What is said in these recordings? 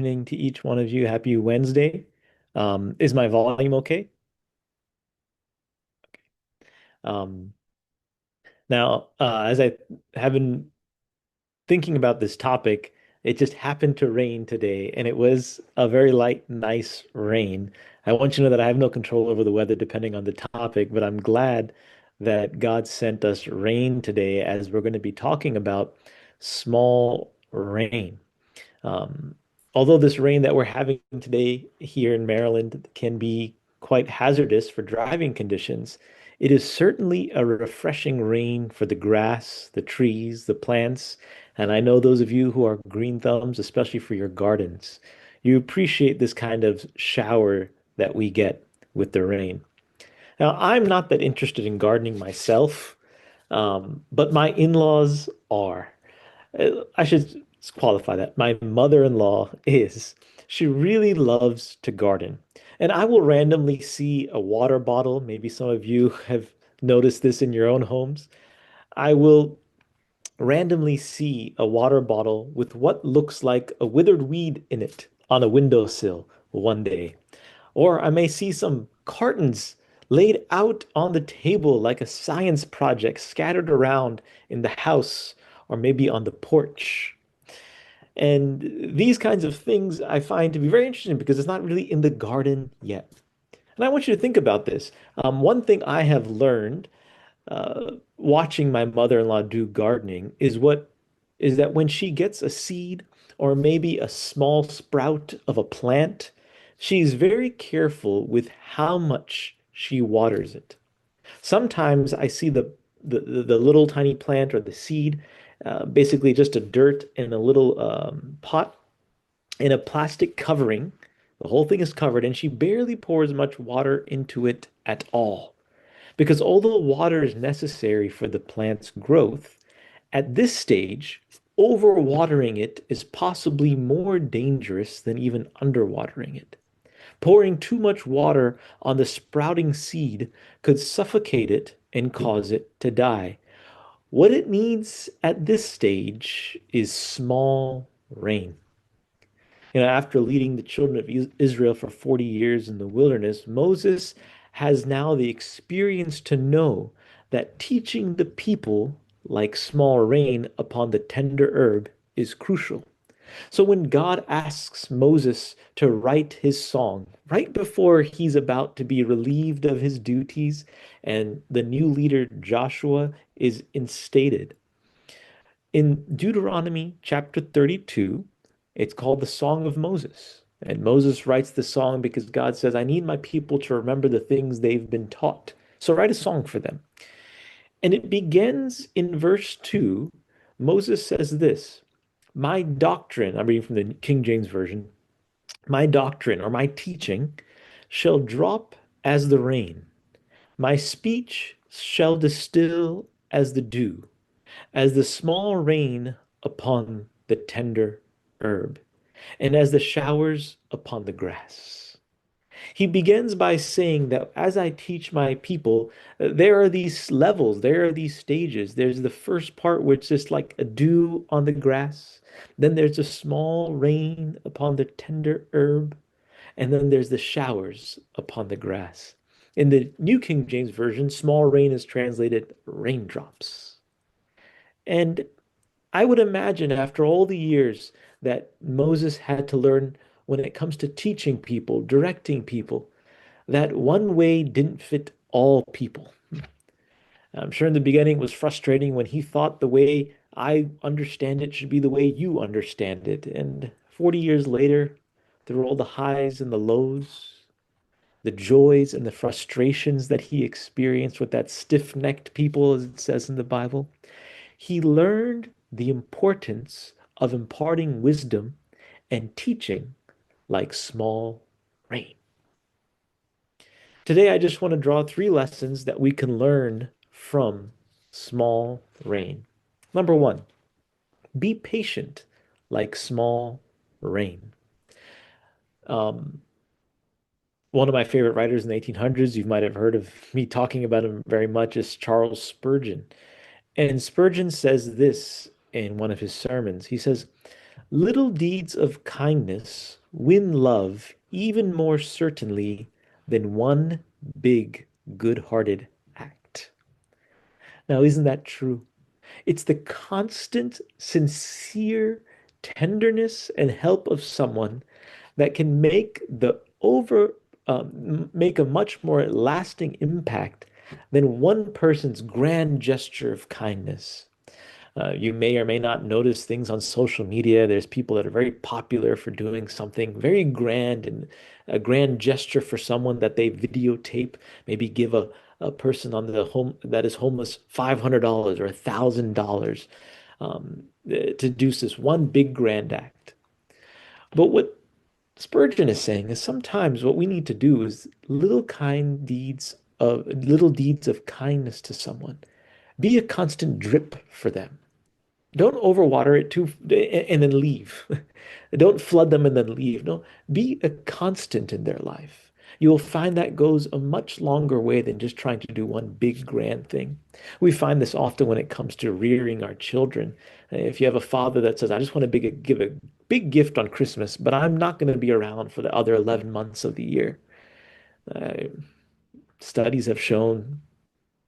evening to each one of you. Happy Wednesday. Is my volume okay? Um, as I have been thinking about this topic, it just happened to rain today, and it was a very light, nice rain. I want you to know that I have no control over the weather depending on the topic, but I'm glad that God sent us rain today as we're going to be talking about small rain. Um, Although this rain that we're having today here in Maryland can be quite hazardous for driving conditions, it is certainly a refreshing rain for the grass, the trees, the plants, and I know those of you who are green thumbs, especially for your gardens, you appreciate this kind of shower that we get with the rain. Now, I'm not that interested in gardening myself, but my in-laws are. I should qualify that. My mother-in-law is. She really loves to garden. And I will randomly see a water bottle. Maybe some of you have noticed this in your own homes. I will randomly see a water bottle with what looks like a withered weed in it on a windowsill one day. Or I may see some cartons laid out on the table like a science project scattered around in the house or maybe on the porch. And these kinds of things I find to be very interesting because it's not really in the garden yet. And I want you to think about this. One thing I have learned watching my mother-in-law do gardening is that when she gets a seed or maybe a small sprout of a plant, she's very careful with how much she waters it. Sometimes I see the little tiny plant or the seed, basically just a dirt in a little pot in a plastic covering. The whole thing is covered, and she barely pours much water into it at all. Because although water is necessary for the plant's growth, at this stage, overwatering it is possibly more dangerous than even underwatering it. Pouring too much water on the sprouting seed could suffocate it and cause it to die. What it needs at this stage is small rain. After leading the children of Israel for 40 years in the wilderness, Moses has now the experience to know that teaching the people like small rain upon the tender herb is crucial. So when God asks Moses to write his song right before he's about to be relieved of his duties and the new leader Joshua is instated, in Deuteronomy chapter 32, it's called the Song of Moses. And Moses writes the song because God says, I need my people to remember the things they've been taught. So write a song for them. And it begins in verse 2. Moses says this, my doctrine, I'm reading from the King James Version, my doctrine or my teaching shall drop as the rain. My speech shall distill as the dew, as the small rain upon the tender herb, and as the showers upon the grass. He begins by saying that as I teach my people, there are these levels, there are these stages. There's the first part, which is like a dew on the grass. Then there's a small rain upon the tender herb. And then there's the showers upon the grass. In the New King James Version, small rain is translated raindrops. And I would imagine after all the years that Moses had to learn when it comes to teaching people, directing people, that one way didn't fit all people. I'm sure in the beginning it was frustrating when he thought the way I understand it should be the way you understand it. And 40 years later, through all the highs and the lows, the joys and the frustrations that he experienced with that stiff-necked people, as it says in the Bible, he learned the importance of imparting wisdom and teaching like small rain. Today, I just want to draw three lessons that we can learn from small rain. Number one, be patient like small rain. Um, One of my favorite writers in the 1800s, you might have heard of me talking about him very much, is Charles Spurgeon. And Spurgeon says this in one of his sermons. He says, Little deeds of kindness win love even more certainly than one big, good-hearted act. Now, isn't that true? It's the constant, sincere tenderness and help of someone that can make a much more lasting impact than one person's grand gesture of kindness. You may or may not notice things on social media. There's people that are very popular for doing something very grand and a grand gesture for someone that they videotape, maybe give a person on the home that is homeless $500 or $1,000 to do this one big grand act. But what Spurgeon is saying is sometimes what we need to do is little deeds of kindness to someone. Be a constant drip for them. Don't overwater it too and then leave. Don't flood them and then leave. No, be a constant in their life. You will find that goes a much longer way than just trying to do one big grand thing. We find this often when it comes to rearing our children. If you have a father that says, I just want to give a big gift on Christmas, but I'm not going to be around for the other 11 months of the year. Uh, Studies have shown,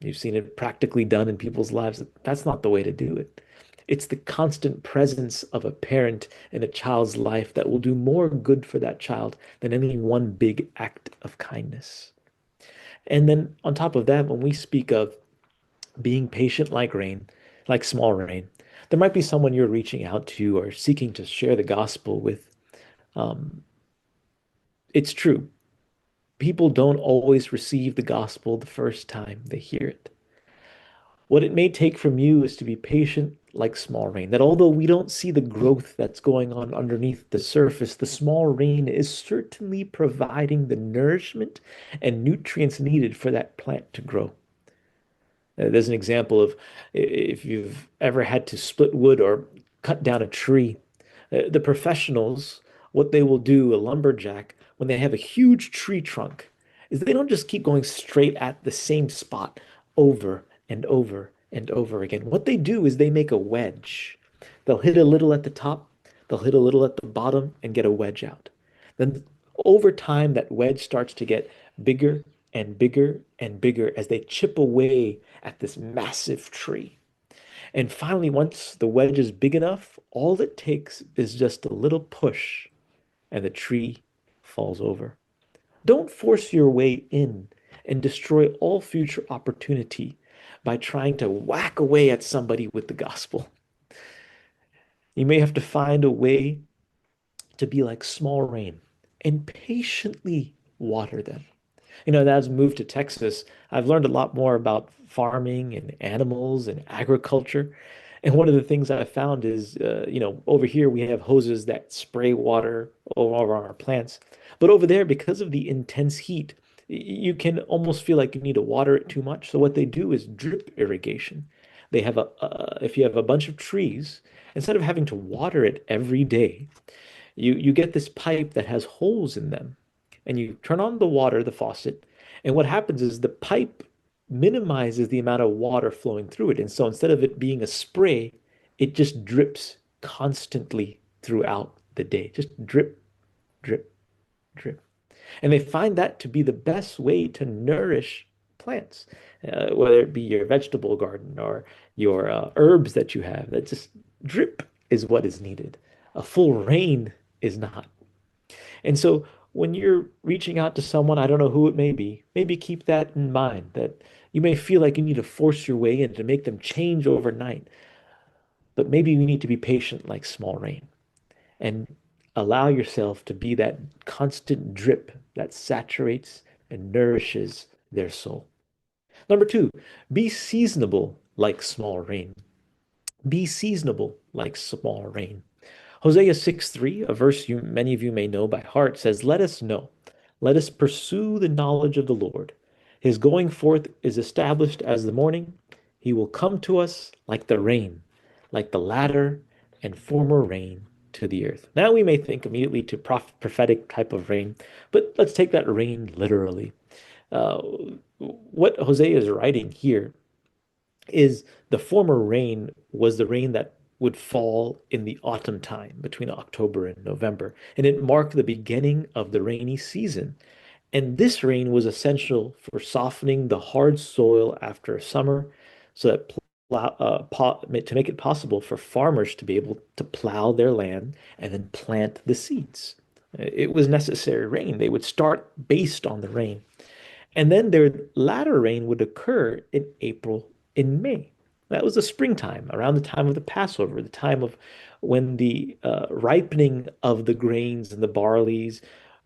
you've seen it practically done in people's lives, that that's not the way to do it. It's the constant presence of a parent in a child's life that will do more good for that child than any one big act of kindness. And then on top of that, when we speak of being patient like rain, like small rain, there might be someone you're reaching out to or seeking to share the gospel with. Um, it's true. People don't always receive the gospel the first time they hear it. What it may take from you is to be patient like small rain. That although we don't see the growth that's going on underneath the surface, the small rain is certainly providing the nourishment and nutrients needed for that plant to grow. There's an example of if you've ever had to split wood or cut down a tree. The professionals, what they will do, a lumberjack, when they have a huge tree trunk, is they don't just keep going straight at the same spot over and over and over again. What they do is they make a wedge. They'll hit a little at the top, they'll hit a little at the bottom, and get a wedge out. Then over time, that wedge starts to get bigger and bigger and bigger as they chip away at this massive tree. And finally, once the wedge is big enough, all it takes is just a little push and the tree falls over. Don't force your way in and destroy all future opportunity by trying to whack away at somebody with the gospel. You may have to find a way to be like small rain and patiently water them. As I moved to Texas, I've learned a lot more about farming and animals and agriculture. And one of the things I found is, over here we have hoses that spray water over our plants. But over there, because of the intense heat, you can almost feel like you need to water it too much. So what they do is drip irrigation. If you have a bunch of trees, instead of having to water it every day, you get this pipe that has holes in them and you turn on the water, the faucet, and what happens is the pipe minimizes the amount of water flowing through it. And so instead of it being a spray, it just drips constantly throughout the day. Just drip, drip, drip. And they find that to be the best way to nourish plants, whether it be your vegetable garden or your herbs that you have. That just drip is what is needed. A full rain is not. And so when you're reaching out to someone, I don't know who it may be, maybe keep that in mind that you may feel like you need to force your way in to make them change overnight, but maybe you need to be patient like small rain and allow yourself to be that constant drip that saturates and nourishes their soul. Number two, be seasonable like small rain. Be seasonable like small rain. Hosea 6:3, a verse many of you may know by heart, says, Let us know, let us pursue the knowledge of the Lord. His going forth is established as the morning. He will come to us like the rain, like the latter and former rain to the earth. Now we may think immediately to prophetic type of rain, but let's take that rain literally. Uh, what Hosea is writing here is the former rain was the rain that would fall in the autumn time between October and November, and it marked the beginning of the rainy season. And this rain was essential for softening the hard soil after a summer so that to make it possible for farmers to be able to plow their land and then plant the seeds. It was necessary rain. They would start based on the rain. And then their latter rain would occur in April, in May. That was the springtime, around the time of the Passover, the time of when the ripening of the grains and the barleys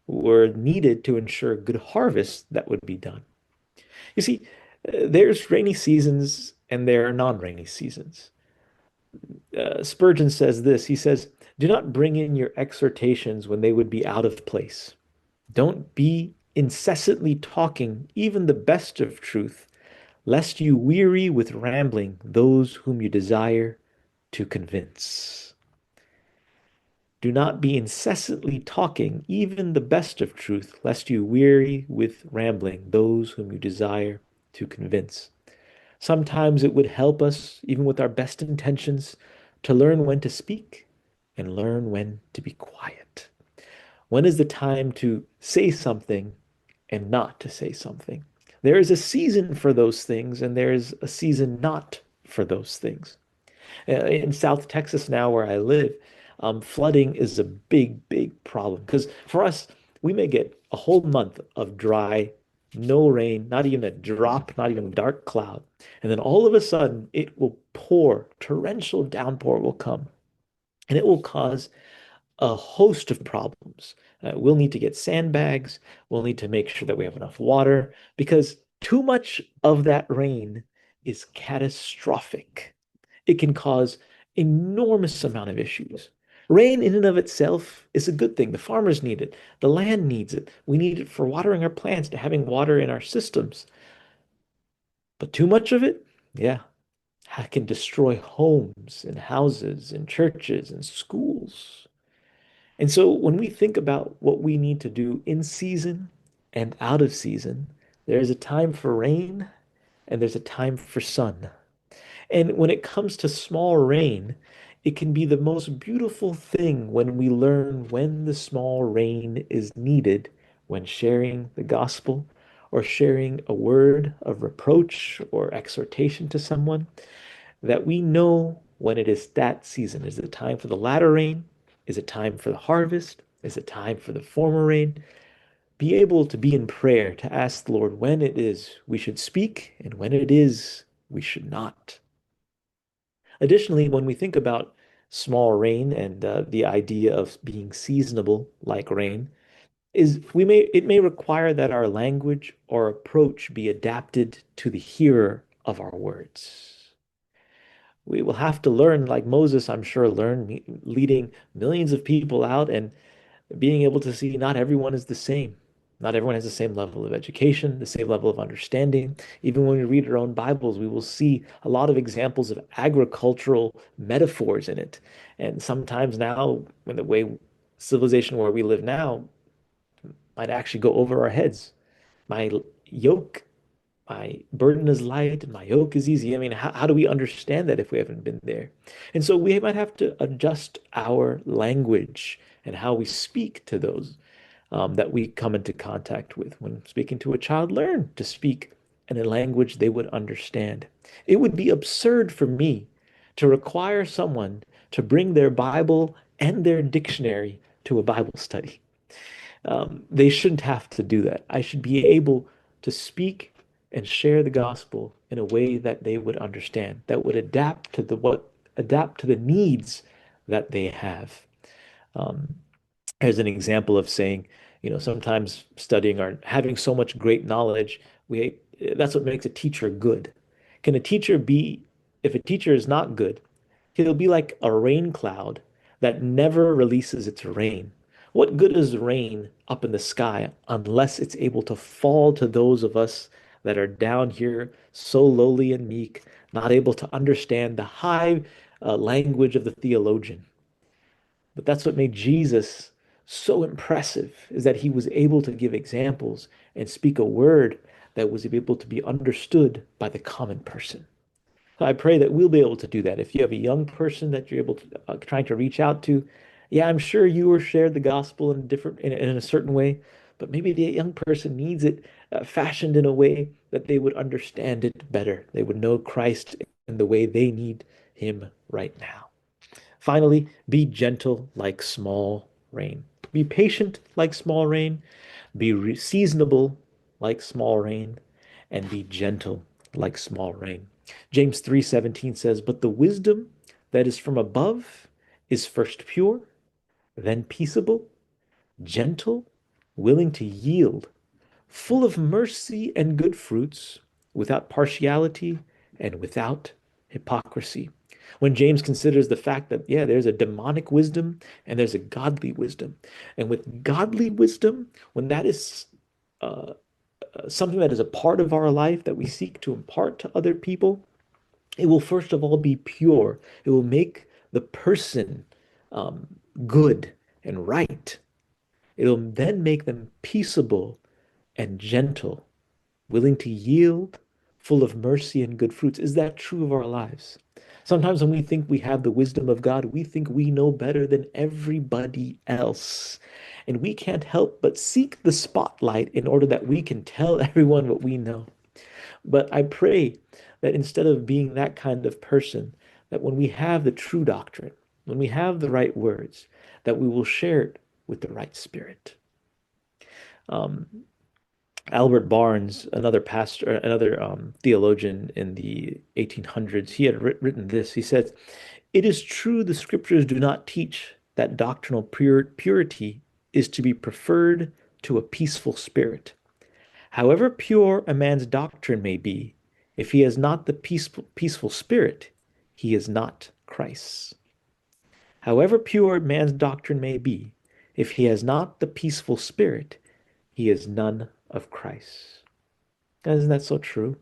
were needed to ensure good harvest that would be done. You see, there's rainy seasons and there are non-rainy seasons. Spurgeon says this. He says, "Do not bring in your exhortations when they would be out of place. Don't be incessantly talking even the best of truth, lest you weary with rambling those whom you desire to convince." Do not be incessantly talking even the best of truth, lest you weary with rambling those whom you desire to convince. Sometimes it would help us, even with our best intentions, to learn when to speak and learn when to be quiet. When is the time to say something and not to say something? There is a season for those things, and there is a season not for those things. In South Texas now, where I live, flooding is a big, big problem because for us, we may get a whole month of dry, no rain, not even a drop, not even a dark cloud. And then all of a sudden, it will pour, torrential downpour will come, and it will cause a host of problems. We'll need to get sandbags. We'll need to make sure that we have enough water because too much of that rain is catastrophic. It can cause enormous amount of issues. Rain in and of itself is a good thing. The farmers need it. The land needs it. We need it for watering our plants, to having water in our systems. But too much of it, yeah, can destroy homes and houses and churches and schools. And so when we think about what we need to do in season and out of season, there's a time for rain and there's a time for sun. And when it comes to small rain, it can be the most beautiful thing when we learn when the small rain is needed when sharing the gospel or sharing a word of reproach or exhortation to someone, that we know when it is that season. Is it time for the latter rain? Is it time for the harvest? Is it time for the former rain? Be able to be in prayer to ask the Lord when it is we should speak and when it is we should not. Additionally, when we think about small rain and the idea of being seasonable like rain, is it may require that our language or approach be adapted to the hearer of our words. We will have to learn, like Moses, I'm sure, learn leading millions of people out and being able to see not everyone is the same. Not everyone has the same level of education, the same level of understanding. Even when we read our own Bibles, we will see a lot of examples of agricultural metaphors in it. And sometimes now, in the way civilization where we live now, might actually go over our heads. My yoke, my burden is light and my yoke is easy. I mean, how do we understand that if we haven't been there? And so we might have to adjust our language and how we speak to those that we come into contact with. When speaking to a child, learn to speak in a language they would understand. It would be absurd for me to require someone to bring their Bible and their dictionary to a Bible study. They shouldn't have to do that. I should be able to speak and share the gospel in a way that they would understand, that would adapt to the needs that they have. Um, as an example of saying, sometimes studying or having so much great knowledge, we that's what makes a teacher good. Can a teacher be, if a teacher is not good, he'll be like a rain cloud that never releases its rain. What good is rain up in the sky unless it's able to fall to those of us that are down here so lowly and meek, not able to understand the high language of the theologian? But that's what made Jesus so impressive, is that he was able to give examples and speak a word that was able to be understood by the common person. So I pray that we'll be able to do that. If you have a young person that you're able to trying to reach out to, yeah, I'm sure you were shared the gospel in a in a certain way, but maybe the young person needs it fashioned in a way that they would understand it better. They would know Christ in the way they need him right now. Finally, be gentle like small rain. Be patient like small rain. Be seasonable like small rain, and be gentle like small rain. James 3:17 says, "But the wisdom that is from above is first pure, then peaceable, gentle, willing to yield, full of mercy and good fruits, without partiality and without hypocrisy." When James considers the fact that, yeah, there's a demonic wisdom and there's a godly wisdom. And with godly wisdom, when that is uh, something that is a part of our life that we seek to impart to other people, it will first of all be pure. It will make the person um, good and right. It'll then make them peaceable and gentle, willing to yield, full of mercy and good fruits. Is that true of our lives? Sometimes when we think we have the wisdom of God, we think we know better than everybody else. And we can't help but seek the spotlight in order that we can tell everyone what we know. But I pray that instead of being that kind of person, that when we have the true doctrine, when we have the right words, that we will share it with the right spirit. Um, Albert Barnes, another pastor, another theologian in the 1800s, he had written this. He said, "It is true the scriptures do not teach that doctrinal purity is to be preferred to a peaceful spirit. However pure a man's doctrine may be, if he has not the peaceful spirit, he is not Christ. However pure man's doctrine may be, if he has not the peaceful spirit, he is none of Christ." Isn't that so true?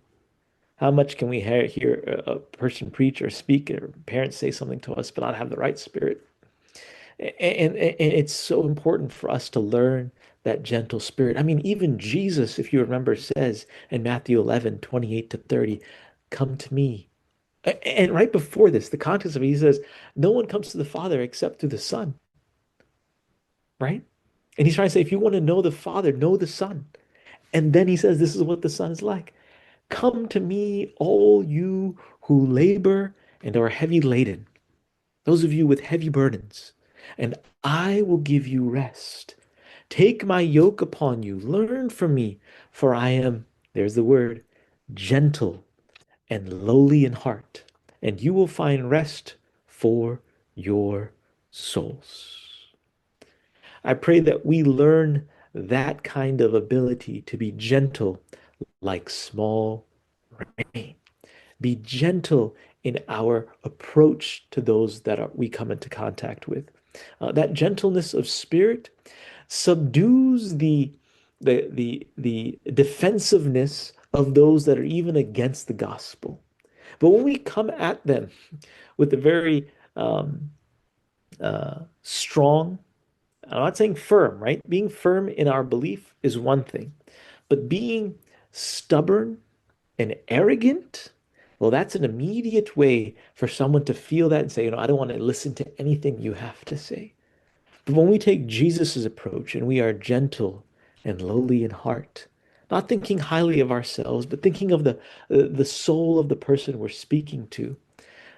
How much can we hear a person preach or speak or parents say something to us but not have the right spirit? And it's so important for us to learn that gentle spirit. I mean, even Jesus, if you remember, says in Matthew 11:28 to 30, "Come to me." And right before this, the context of it, he says, "No one comes to the Father except through the Son," right? And he's trying to say, if you want to know the Father, know the Son. And then he says, this is what the Son is like. "Come to me, all you who labor and are heavy laden, those of you with heavy burdens, and I will give you rest. Take my yoke upon you. Learn from me, for I am," there's the word, "gentle and lowly in heart, and you will find rest for your souls." I pray that we learn that kind of ability to be gentle like small rain. Be gentle in our approach to those that we come into contact with. That gentleness of spirit subdues the defensiveness of those that are even against the gospel. But when we come at them with a very strong, I'm not saying firm, right? Being firm in our belief is one thing, but being stubborn and arrogant, well, that's an immediate way for someone to feel that and say, I don't want to listen to anything you have to say. But when we take Jesus's approach and we are gentle and lowly in heart, not thinking highly of ourselves, but thinking of the soul of the person we're speaking to,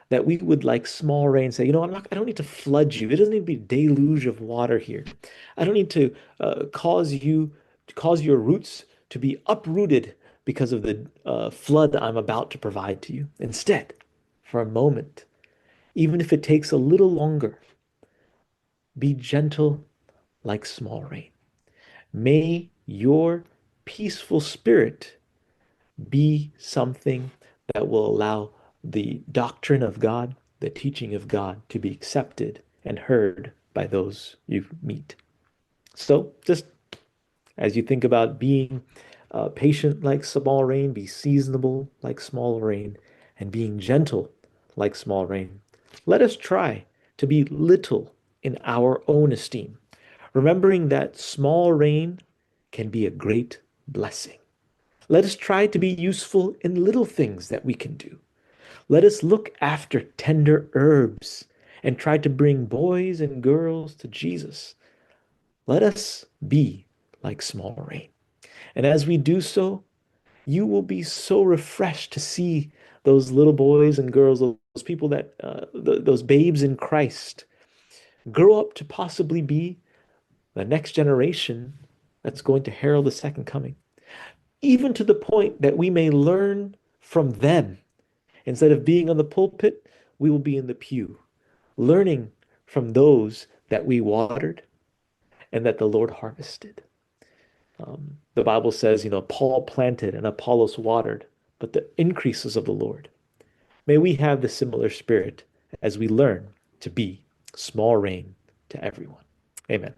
that we would like small rain say, I don't need to flood you. It doesn't need to be a deluge of water here. I don't need to cause your roots to be uprooted because of the flood I'm about to provide to you. Instead, for a moment, even if it takes a little longer, be gentle like small rain. May your peaceful spirit be something that will allow the doctrine of God, the teaching of God, to be accepted and heard by those you meet. So, just as you think about being patient like small rain, be seasonable like small rain, and being gentle like small rain, let us try to be little in our own esteem, remembering that small rain can be a great blessing. Let us try to be useful in little things that we can do. Let us look after tender herbs and try to bring boys and girls to Jesus. Let us be like small rain. And as we do so, you will be so refreshed to see those little boys and girls, those people that, those babes in Christ, grow up to possibly be the next generation that's going to herald the second coming, even to the point that we may learn from them. Instead of being on the pulpit, we will be in the pew, learning from those that we watered and that the Lord harvested. The Bible says, Paul planted and Apollos watered, but the increases of the Lord. May we have the similar spirit as we learn to be small rain to everyone. Amen.